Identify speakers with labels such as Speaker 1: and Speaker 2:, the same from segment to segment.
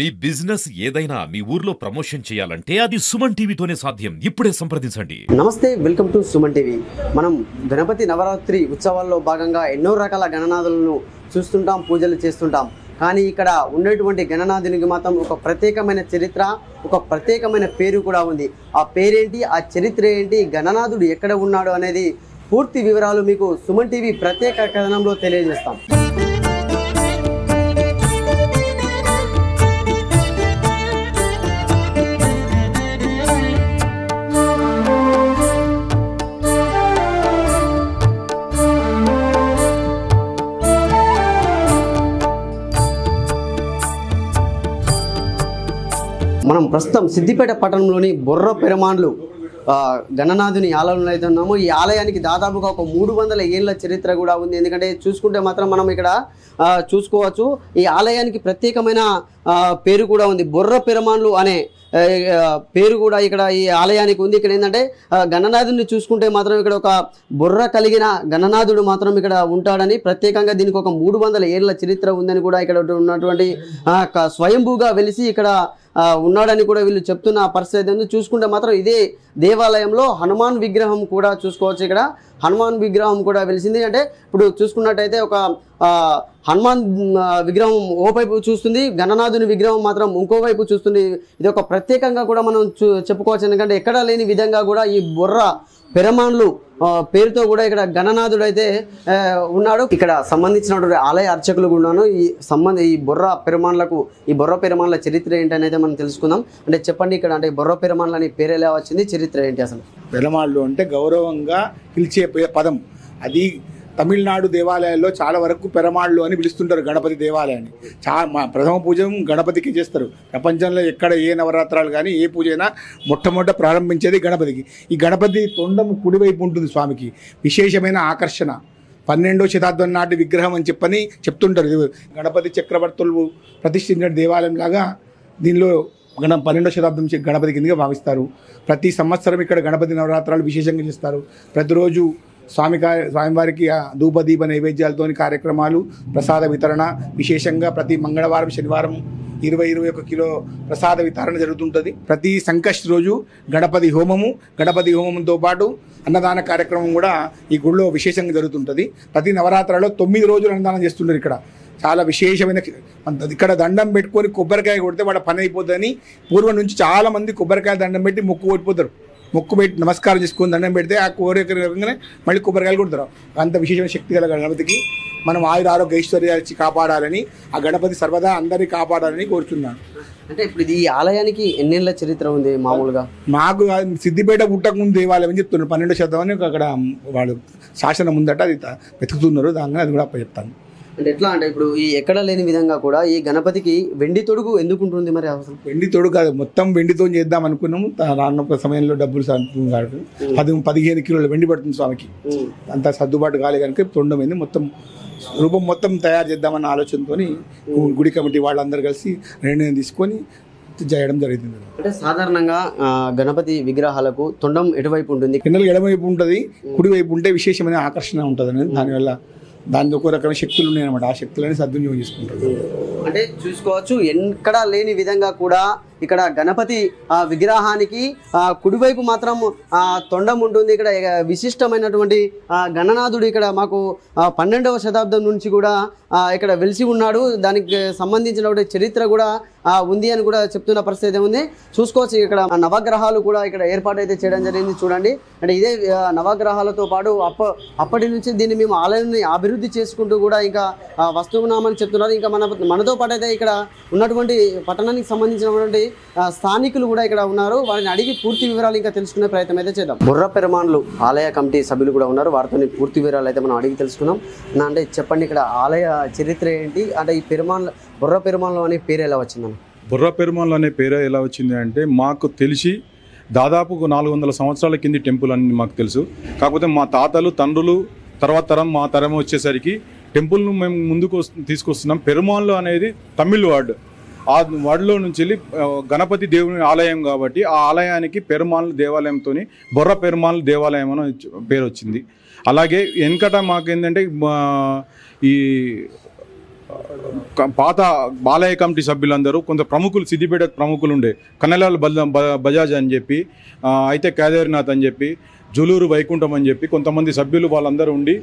Speaker 1: మీ business ఏదైనా మీ ఊర్లో promotion చేయాలంటే అది సుమన్ టీవీతోనే సాధ్యం. ఇప్పుడే సంప్రదించండి.
Speaker 2: నమస్తే, వెల్కమ్ టు సుమన్ టీవీ. మనం గణపతి నవరాత్రి ఉత్సవాల్లో భాగంగా ఎన్నో రకాల గణనాథులను చూస్తుంటాం, పూజలు చేస్తుంటాం. కానీ ఇక్కడ ఉన్నటువంటి గణనాథునికి మాత్రం ఒక ప్రత్యేకమైన చరిత్ర, ఒక ప్రత్యేకమైన పేరు కూడా ఉంది. ఆ పేరేంటి, ఆ చరిత్ర ఏంటి, గణనాథుడు ఎక్కడ ఉన్నాడు అనేది పూర్తి వివరాలు మీకు సుమన్ టీవీ ప్రత్యేక కథనంలో తెలియజేస్తాం. మనం ప్రస్తుతం సిద్దిపేట పట్టణంలోని బొర్ర పెరమాన్లు గణనాథుని ఆలయంలో అయితే ఉన్నాము. ఈ ఆలయానికి దాదాపుగా ఒక 300 ఏళ్ల చరిత్ర కూడా ఉంది. ఎందుకంటే చూసుకుంటే మాత్రం మనం ఇక్కడ చూసుకోవచ్చు. ఈ ఆలయానికి ప్రత్యేకమైన పేరు కూడా ఉంది. బొర్ర పెరమాన్లు అనే పేరు కూడా ఇక్కడ ఈ ఆలయానికి ఉంది. ఇక్కడ ఏంటంటే గణనాథుని చూసుకుంటే మాత్రం ఇక్కడ ఒక బొర్ర కలిగిన గణనాథుడు మాత్రం ఇక్కడ ఉంటాడని, ప్రత్యేకంగా దీనికి ఒక 300 ఏళ్ల చరిత్ర ఉందని కూడా ఇక్కడ ఉన్నటువంటి స్వయంభూగా వెలిసి ఇక్కడ ఉన్నాడని కూడా వీళ్ళు చెప్తున్న పరిస్థితి ఉంది. చూసుకుంటే మాత్రం ఇదే దేవాలయంలో హనుమాన్ విగ్రహం కూడా చూసుకోవచ్చు. ఇక్కడ హనుమాన్ విగ్రహం కూడా వెలిసింది. అంటే ఇప్పుడు చూసుకున్నట్టయితే ఒక హనుమాన్ విగ్రహం ఓవైపు చూస్తుంది, గణనాథుని విగ్రహం మాత్రం ఇంకోవైపు చూస్తుంది. ఇది ఒక ప్రత్యేకంగా కూడా మనం చెప్పుకోవచ్చు. ఎందుకంటే ఎక్కడా లేని విధంగా కూడా ఈ బొర్ర పెరమాన్లు పేరుతో కూడా ఇక్కడ గణనాథుడు అయితే ఉన్నాడు. ఇక్కడ సంబంధించినటువంటి ఆలయ అర్చకులు కూడాను ఈ బొర్ర పెరమాన్ల చరిత్ర ఏంటని అయితే మనం తెలుసుకుందాం. అంటే చెప్పండి, ఇక్కడ అంటే బొర్ర పెరమాన్లు అని పేరు ఎలా వచ్చింది, చరిత్ర ఏంటి అసలు?
Speaker 3: పెరమాళ్ళు అంటే గౌరవంగా పిలిచే పదం. అది తమిళనాడు దేవాలయాల్లో చాలా వరకు పెరమాళ్ళు అని పిలుస్తుంటారు గణపతి దేవాలయాన్ని. ప్రథమ పూజ గణపతికి చేస్తారు. ప్రపంచంలో ఎక్కడ ఏ నవరాత్రాలు కానీ ఏ పూజ అయినా మొట్టమొదట ప్రారంభించేది గణపతికి. ఈ గణపతి తొండం కుడివైపు ఉంటుంది. స్వామికి విశేషమైన ఆకర్షణ. 12వ శతాబ్దం నాటి విగ్రహం అని చెప్తుంటారు. గణపతి చక్రవర్తులు ప్రతిష్ఠించిన దేవాలయం లాగా దీనిలో 12వ శతాబ్దం గణపతి కిందగా భావిస్తారు. ప్రతి సంవత్సరం ఇక్కడ గణపతి నవరాత్రాలు విశేషంగా చేస్తారు. ప్రతిరోజు స్వామివారికి ధూపదీప నైవేద్యాలతో కార్యక్రమాలు, ప్రసాద వితరణ, విశేషంగా ప్రతి మంగళవారం శనివారం 20-21 కిలో ప్రసాద వితరణ జరుగుతుంటుంది. ప్రతి సంకష్టి రోజు గణపతి హోమంతో పాటు అన్నదాన కార్యక్రమం కూడా ఈ గుడిలో విశేషంగా జరుగుతుంటుంది. ప్రతి నవరాత్రులలో 9 రోజులు అన్నదానం చేస్తుంటారు. ఇక్కడ చాలా విశేషమైన, ఇక్కడ దండం పెట్టుకొని కొబ్బరికాయ కొడితే వాడు పని అయిపోతుందని పూర్వం నుంచి చాలామంది కొబ్బరికాయ దండం పెట్టి మొక్కు పెట్టి నమస్కారం చేసుకొని దండం పెడితే ఆ కోరికగానే మళ్ళీ కొబ్బరికాయలు కొడతారు. అంత విశేషమైన శక్తి గల గణపతికి మనం ఆరోగ్య ఐశ్వర్యాలు కాపాడాలని, ఆ గణపతి సర్వదా అందరినీ కాపాడాలని కోరుతున్నాను.
Speaker 2: అంటే ఇప్పుడు ఈ ఆలయానికి ఎన్నేళ్ల చరిత్ర ఉంది మామూలుగా?
Speaker 3: మాకు సిద్దిపేట పుట్టక ముందు దేవాలయం అని చెప్తున్నారు. 12వ శతాబ్దం అని అక్కడ వాళ్ళు శాసనం ఉందట, అది వెతుకుతున్నారు. దాని అది కూడా చెప్తాను.
Speaker 2: అంటే ఎట్లా అంటే ఇప్పుడు ఈ ఎక్కడ లేని విధంగా కూడా ఈ గణపతికి వెండి తొడుగు ఎందుకు ఉంటుంది మరి? అసలు
Speaker 3: వెండి తొడుగు కాదు, మొత్తం వెండితో చేద్దాం అనుకున్నాము. రానున్న సమయంలో డబ్బులు 15 కిలోల వెండి పడుతుంది స్వామికి. అంత సర్దుబాటు కాలే కనుక తొండమైంది. రూపం మొత్తం తయారు చేద్దామన్న ఆలోచనతో గుడి కమిటీ వాళ్ళందరూ కలిసి నిర్ణయం తీసుకొని చేయడం జరిగింది.
Speaker 2: అంటే సాధారణంగా గణపతి విగ్రహాలకు తొండం ఎటువైపు ఉంటుంది?
Speaker 3: పిల్లలు ఎడమవైపు ఉంటుంది, కుడివైపు ఉంటే విశేషమైన ఆకర్షణ ఉంటుంది అనేది. దానివల్ల దానికి ఒక రకమైన శక్తులు ఉన్నాయన్నమాట. ఆ శక్తులని సద్వినియోగం చేసుకుంటారు.
Speaker 2: అంటే చూసుకోవచ్చు, ఎక్కడా లేని విధంగా కూడా ఇక్కడ గణపతి విగ్రహానికి కుడివైపు మాత్రం తొండం ఉంటుంది. ఇక్కడ విశిష్టమైనటువంటి గణనాథుడు ఇక్కడ మాకు 12వ శతాబ్దం నుంచి కూడా ఇక్కడ వెలిసి ఉన్నాడు. దానికి సంబంధించినటువంటి చరిత్ర కూడా ఉంది అని కూడా చెప్తున్న పరిస్థితి ఉంది. చూసుకోవచ్చు, ఇక్కడ నవగ్రహాలు కూడా ఇక్కడ ఏర్పాటైతే చేయడం జరిగింది. చూడండి, అంటే ఇదే నవగ్రహాలతో పాటు అప్పటి నుంచి దీన్ని మేము ఆలయాన్ని అభివృద్ధి చేసుకుంటూ కూడా ఇంకా వస్తున్నామని చెప్తున్నారు. ఇంకా మనతో పాటు అయితే ఇక్కడ ఉన్నటువంటి పట్టణానికి సంబంధించినటువంటి స్థానికులు కూడా ఇక్కడ ఉన్నారు. వారిని అడిగి పూర్తి వివరాలు ఇంకా తెలుసుకునే ప్రయత్నం అయితే చేద్దాం. బొర్ర పెరమాన్లు ఆలయ కమిటీ సభ్యులు కూడా ఉన్నారు. వారితో పూర్తి వివరాలు అయితే మనం అడిగి తెలుసుకున్నాం. అంటే చెప్పండి, ఇక్కడ ఆలయ చరిత్ర ఏంటి? అంటే ఈ బొర్ర పెరమాన్లు అనే పేరు ఎలా వచ్చిందని?
Speaker 4: బొర్ర పెరమాన్లు అనే పేరు ఎలా వచ్చింది అంటే, మాకు తెలిసి దాదాపు 400 సంవత్సరాల కింది టెంపుల్ అని మాకు తెలుసు. కాకపోతే మా తాతలు తండ్రులు తర్వాత తరం మా తరం వచ్చేసరికి టెంపుల్ను మేము ముందుకు తీసుకొస్తున్నాం. పెరుమాన్లు అనేది తమిళ్ వర్డ్. ఆ వర్డ్లో నుంచి వెళ్ళి గణపతి దేవుని ఆలయం కాబట్టి ఆ ఆలయానికి పెరుమాన్లు దేవాలయంతో బొర్ర పెరుమాన్లు దేవాలయం అని పేరు వచ్చింది. అలాగే వెనకట మాకేంటంటే ఈ పాత బాలయ్య కమిటీ సభ్యులందరూ కొంత ప్రముఖులు, సిద్దిపేట ప్రముఖులు ఉండే, కన్నెలాల్ బజాజ్ అని చెప్పి, అయితే కేదార్నాథ్ అని చెప్పి, జులూరు వైకుంఠం అని చెప్పి కొంతమంది సభ్యులు వాళ్ళందరూ ఉండి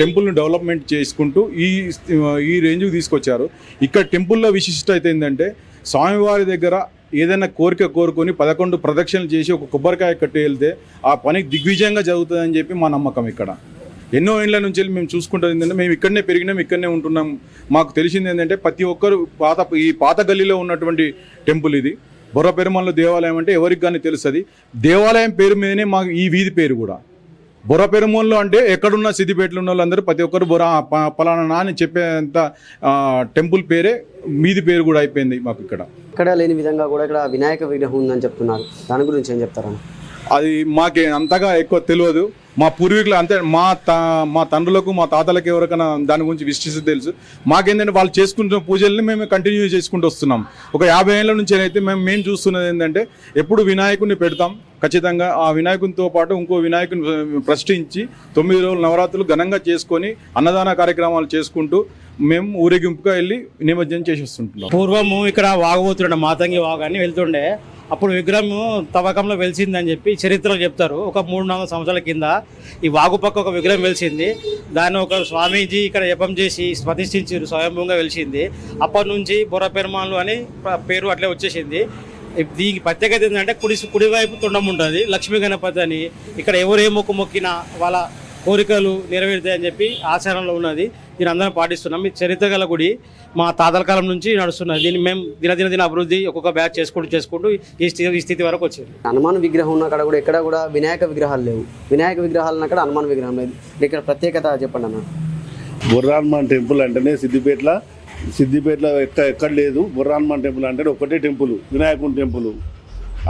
Speaker 4: టెంపుల్ని డెవలప్మెంట్ చేసుకుంటూ ఈ రేంజ్కి తీసుకొచ్చారు. ఇక్కడ టెంపుల్లో విశిష్టత అయితే ఏంటంటే, స్వామివారి దగ్గర ఏదైనా కోరిక కోరుకొని 11 ప్రదక్షిణలు చేసి ఒక కొబ్బరికాయ కట్టి వెళ్తే ఆ పని దిగ్విజయంగా జరుగుతుందని చెప్పి మా నమ్మకం. ఇక్కడ ఎన్నో ఏళ్ళ నుంచి మేము చూసుకుంటాం ఏంటంటే, మేము ఇక్కడనే పెరిగినాం, ఇక్కడనే ఉంటున్నాం. మాకు తెలిసింది ఏంటంటే, ప్రతి ఒక్కరు ఈ పాత గల్లీలో ఉన్నటువంటి టెంపుల్ ఇది. బొర్ర పెరుమాళ్ళ దేవాలయం అంటే ఎవరికి కానీ తెలుస్తుంది. దేవాలయం పేరు మీదనే మాకు ఈ వీధి పేరు కూడా. బొర్ర పెరుమాళ్ళు అంటే ఎక్కడున్న సిద్దిపేటలో ఉన్న వాళ్ళందరూ ప్రతి ఒక్కరు పలానా అని చెప్పేంత టెంపుల్ పేరే వీధి పేరు కూడా అయిపోయింది మాకు ఇక్కడ.
Speaker 2: ఇక్కడ లేని విధంగా కూడా ఇక్కడ వినాయక విగ్రహం ఉందని చెప్తున్నారు. దాని గురించి ఏం చెప్తారన్న?
Speaker 4: అది మాకే అంతగా ఎక్కువ తెలియదు. మా పూర్వీకులు అంతే, మా తండ్రులకు మా తాతలకు ఎవరికైనా దాని గురించి విశిష్టత తెలుసు. మాకేంటంటే వాళ్ళు చేసుకుంటున్న పూజల్ని మేము కంటిన్యూ చేసుకుంటూ వస్తున్నాం. ఒక 50 ఏళ్ళ నుంచి అయితే మేము చూస్తున్నది ఏంటంటే, ఎప్పుడు వినాయకుడిని పెడతాం ఖచ్చితంగా. ఆ వినాయకునితో పాటు ఇంకో వినాయకుని ప్రతిష్ఠించి 9 రోజులు నవరాత్రులు ఘనంగా చేసుకొని అన్నదాన కార్యక్రమాలు చేసుకుంటూ మేము ఊరేగింపుగా వెళ్ళి నిమజ్జనం చేసి వస్తుంటున్నాం.
Speaker 5: పూర్వము ఇక్కడ వాగబోతుండే మాతంగి వాగు అని వెళ్తుండే. అప్పుడు విగ్రహం తవ్వకంలో వెలిసిందని చెప్పి చరిత్రలో చెప్తారు. ఒక 300 సంవత్సరాల కింద ఈ వాగు పక్క ఒక విగ్రహం వెలిసింది. దాన్ని ఒక స్వామీజీ ఇక్కడ జపం చేసి ప్రతిష్ఠించారు, స్వయంభూగా వెలిసింది. అప్పటి నుంచి బొర్ర పెరుమాళ్ళు అని పేరు అట్లే వచ్చేసింది. దీనికి ప్రత్యేకత ఏంటంటే, కుడివైపు తొండం ఉంటుంది, లక్ష్మీ గణపతి అని. ఇక్కడ ఎవరు ఏ మొక్కినా వాళ్ళ కోరికలు నెరవేరుతాయని చెప్పి ఆచరణలో ఉన్నది. దీని అందరం పాటిస్తున్నాం. ఈ చరిత్ర గల గుడి మా తాతల కాలం నుంచి నడుస్తున్నది. దీన్ని మేము దిన అభివృద్ధి ఒక్కొక్క బ్యాచ్ చేసుకుంటూ ఈ స్థితి వరకు వచ్చింది.
Speaker 2: హనుమాన్ విగ్రహం ఉన్న అక్కడ కూడా ఎక్కడ కూడా వినాయక విగ్రహాలు లేవు. వినాయక విగ్రహాలు అక్కడ హనుమాన్ విగ్రహం లేదు. ఇక్కడ ప్రత్యేకత చెప్పండి అన్న.
Speaker 6: బొర్ర హనుమాన్ టెంపుల్ అంటేనే సిద్దిపేటలో ఎక్కడ లేదు. బొర్ర హనుమాన్ టెంపుల్ అంటే ఒకటే టెంపుల్, వినాయకుని టెంపుల్.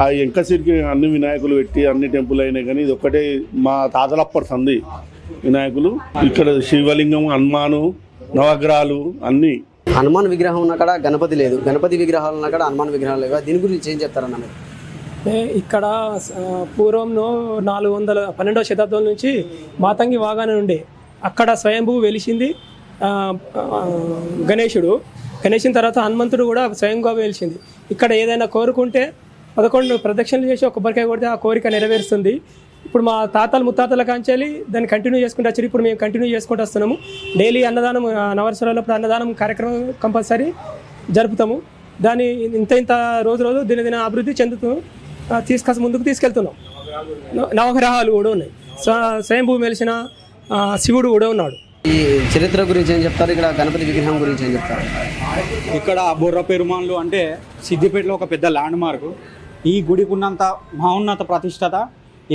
Speaker 6: ఆ ఎంకసిరికి అన్ని వినాయకులు పెట్టి అన్ని టెంపుల్ అయినాయి, కానీ ఇది ఒక్కటే మా తాతలప్పటి సంది వినాయకులు. ఇక్కడ శివలింగం, హనుమాను, నవగ్రహాలు అన్నీ.
Speaker 2: హనుమాన్ విగ్రహం ఉన్న అక్కడ గణపతి లేదు, గణపతి విగ్రహాలు ఉన్న అక్కడ హనుమాన్ విగ్రహాలు లేవు. దీని గురించి ఏం చెప్తారన్న మీరు?
Speaker 7: ఇక్కడ పూర్వంలో 12వ శతాబ్దం నుంచి మాతంగి వాగానే ఉండే. అక్కడ స్వయంభూ వెలిసింది గణేశుని తర్వాత హనుమంతుడు కూడా స్వయంగా వెలిసింది. ఇక్కడ ఏదైనా కోరుకుంటే 11 ప్రదక్షిణలు చేసి ఒక కొబ్బరికాయ కొడితే ఆ కోరిక నెరవేరుస్తుంది. ఇప్పుడు మా తాతలు ముత్తాతల కాంచెల్లి దాన్ని కంటిన్యూ చేసుకుంటూ వచ్చి ఇప్పుడు మేము కంటిన్యూ చేసుకుంటూ వస్తున్నాము. డైలీ అన్నదానం, నవరసరాలప్పుడు అన్నదానం కార్యక్రమం కంపల్సరీ జరుపుతాము. దాన్ని ఇంత రోజు దిన అభివృద్ధి చెందుతూ ముందుకు తీసుకెళ్తున్నాం. నవగ్రహాలు కూడా ఉన్నాయి. స్వయంభూ వెలిసిన శివుడు కూడా ఉన్నాడు.
Speaker 2: ఈ చరిత్ర గురించి ఏం చెప్తారు? ఇక్కడ గణపతి విగ్రహం గురించి ఏం చెప్తారు?
Speaker 5: ఇక్కడ బొర్ర పెరుమాళ్ళు అంటే సిద్దిపేటలో ఒక పెద్ద ల్యాండ్ మార్క్. ఈ గుడికి ఉన్నంత మహోన్నత ప్రతిష్టత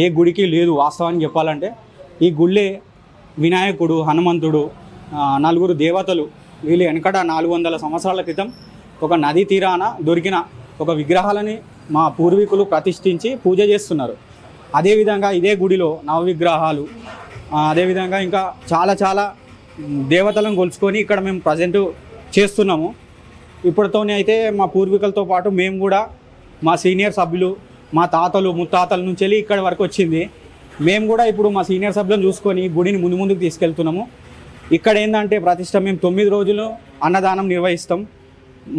Speaker 5: ఏ గుడికి లేదు. వాస్తవానికి చెప్పాలంటే ఈ గుళ్ళే వినాయకుడు, హనుమంతుడు, 4 దేవతలు వీళ్ళు వెనకట 400 సంవత్సరాల క్రితం ఒక నదీ తీరాన దొరికిన ఒక విగ్రహాలని మా పూర్వీకులు ప్రతిష్ఠించి పూజ చేస్తున్నారు. అదేవిధంగా ఇదే గుడిలో నవవిగ్రహాలు, అదేవిధంగా ఇంకా చాలా దేవతలను కొలుచుకొని ఇక్కడ మేము ప్రజెంట్ చేస్తున్నాము. ఇప్పటితోనే అయితే మా పూర్వీకులతో పాటు మేము కూడా మా సీనియర్ సభ్యులు, మా తాతలు ముత్తాతల నుంచి వెళ్ళి ఇక్కడి వరకు వచ్చింది. మేము కూడా ఇప్పుడు మా సీనియర్ సభ్యులను చూసుకొని గుడిని ముందుకు తీసుకెళ్తున్నాము. ఇక్కడ ఏంటంటే ప్రతిష్ట మేము 9 రోజులు అన్నదానం నిర్వహిస్తాం.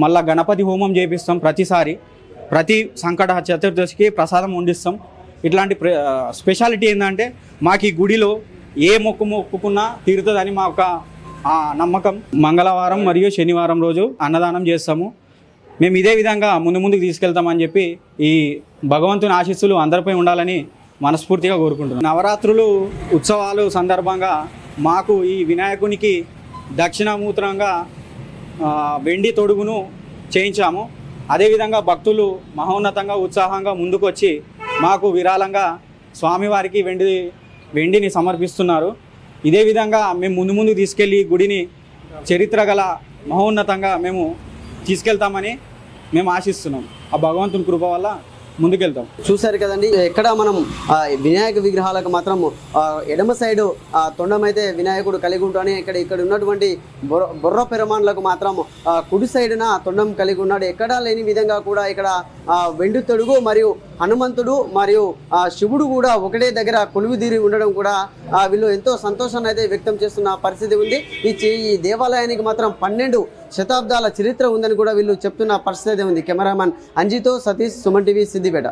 Speaker 5: మళ్ళీ గణపతి హోమం చేపిస్తాం. ప్రతి సంకట చతుర్దశికి ప్రసాదం వండిస్తాం. ఇట్లాంటి స్పెషాలిటీ ఏంటంటే మాకు ఈ గుడిలో ఏ మొక్కుకున్నా తీరుతుందని మా ఒక నమ్మకం. మంగళవారం మరియు శనివారం రోజు అన్నదానం చేస్తాము. మేము ఇదే విధంగా ముందుకు తీసుకెళ్తామని చెప్పి ఈ భగవంతుని ఆశీస్సులు అందరిపై ఉండాలని మనస్ఫూర్తిగా కోరుకుంటున్నాం. నవరాత్రులు ఉత్సవాలు సందర్భంగా మాకు ఈ వినాయకునికి దక్షిణామూత్రంగా వెండి తొడుగును చేయించాము. అదేవిధంగా భక్తులు మహోన్నతంగా ఉత్సాహంగా ముందుకు వచ్చి మాకు విరాళంగా స్వామివారికి వెండిని సమర్పిస్తున్నారు. ఇదే విధంగా మేము ముందుకు తీసుకెళ్ళి గుడిని చరిత్ర గల మహోన్నతంగా మేము తీసుకెళ్తామని మేము ఆశిస్తున్నాం. ఆ భగవంతుని కృప వల్ల ముందుకెళ్తాం.
Speaker 2: చూసారు కదండి, ఎక్కడ మనం వినాయక విగ్రహాలకు మాత్రం ఎడమ సైడు తొండం అయితే వినాయకుడు కలిగి ఉంటాడని ఇక్కడ ఉన్నటువంటి బొర్ర పెరుమాన్లకు మాత్రం కుడి సైడున తొండం కలిగి ఉన్నాడు. ఎక్కడా లేని విధంగా కూడా ఇక్కడ వెండి తొడుగు మరియు హనుమంతుడు మరియు శివుడు కూడా ఒకటే దగ్గర కొలువుదీరి ఉండడం కూడా వీళ్ళు ఎంతో సంతోషాన్ని అయితే వ్యక్తం చేస్తున్న పరిస్థితి ఉంది. ఈ దేవాలయానికి మాత్రం 12 శతాబ్దాల చరిత్ర ఉందని కూడా వీళ్ళు చెప్తున్న పరిస్థితి ఉంది. కెమెరామెన్ అంజితో సతీష్, సుమన్ టీవీ, సిద్దిపేట.